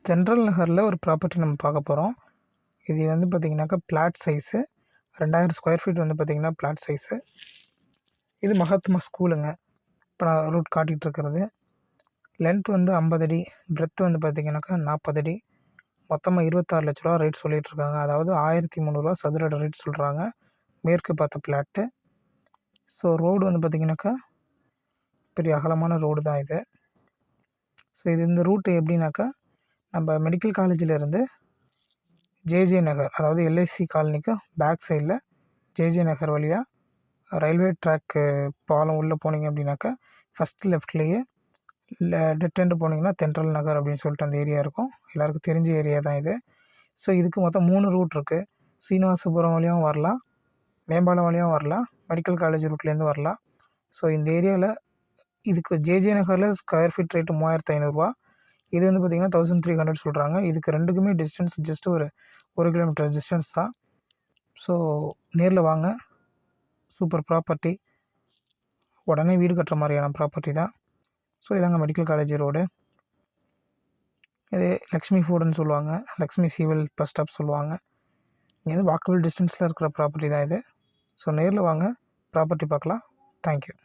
General நகரில் ஒரு property நம்ம பார்க்க போகிறோம். இது வந்து பார்த்திங்கனாக்கா பிளாட் சைஸு 2000 ஸ்கொயர் ஃபீட் வந்து பார்த்திங்கன்னா பிளாட் சைஸு. இது மகாத்மா ஸ்கூலுங்க. இப்போ நான் ரூட் காட்டிகிட்ருக்கிறது. லென்த் வந்து 50 அடி, பிரெத் வந்து பார்த்திங்கனாக்கா 40 அடி. மொத்தமாக 26 லட்ச ரூபா ரேட் சொல்லிகிட்ருக்காங்க. அதாவது 1300 சதுர அடி ரேட் சொல்கிறாங்க. மேற்கு பார்த்த பிளாட்டு. ஸோ ரோடு வந்து பார்த்திங்கனாக்கா பெரிய அகலமான ரோடு தான் இது. ஸோ இந்த ரூட்டு எப்படின்னாக்கா நம்ம மெடிக்கல் காலேஜிலேருந்து ஜேஜே நகர், அதாவது எல்ஐசி காலனிக்கு பேக் சைடில் ஜேஜே நகர் வழியாக ரயில்வே ட்ராக்கு பாலம் உள்ளே போனீங்க அப்படின்னாக்கா ஃபஸ்ட் லெஃப்ட்லேயே டெட் எண்டு போனீங்கன்னா தென்றல் நகர் அப்படின்னு சொல்லிட்டு அந்த ஏரியா இருக்கும். எல்லாருக்கும் தெரிஞ்ச ஏரியா தான் இது. ஸோ இதுக்கு மொத்தம் 3 ரூட் இருக்குது. சீனிவாசபுரம் வழியாகவும் வரலாம், மேம்பாலம் வழியாகவும் வரலாம், மெடிக்கல் காலேஜ் ரூட்லேருந்து வரலாம். ஸோ இந்த ஏரியாவில் இதுக்கு ஜேஜே நகரில் ஸ்கொயர் ஃபீட் ரேட்டு 3500 இது வந்து பார்த்திங்கன்னா 1300 சொல்கிறாங்க. இதுக்கு ரெண்டுக்குமே டிஸ்டன்ஸ் ஜஸ்ட் ஒரு 1 கிலோமீட்டர் டிஸ்டன்ஸ் தான். ஸோ நேரில் வாங்க. சூப்பர் ப்ராப்பர்ட்டி, உடனே வீடு கட்டுற மாதிரியான ப்ராப்பர்ட்டி தான். ஸோ இதாங்க மெடிக்கல் காலேஜ் ரோடு. இது லக்ஷ்மி ஃபுட்னு சொல்லுவாங்க, லக்ஷ்மி சிவில் பஸ் ஸ்டாப் சொல்லுவாங்க. இங்கே வாக்கபிள் டிஸ்டன்ஸில் இருக்கிற ப்ராப்பர்ட்டி தான் இது. ஸோ நேரில் வாங்க, ப்ராப்பர்ட்டி பார்க்கலாம். தேங்க்யூ.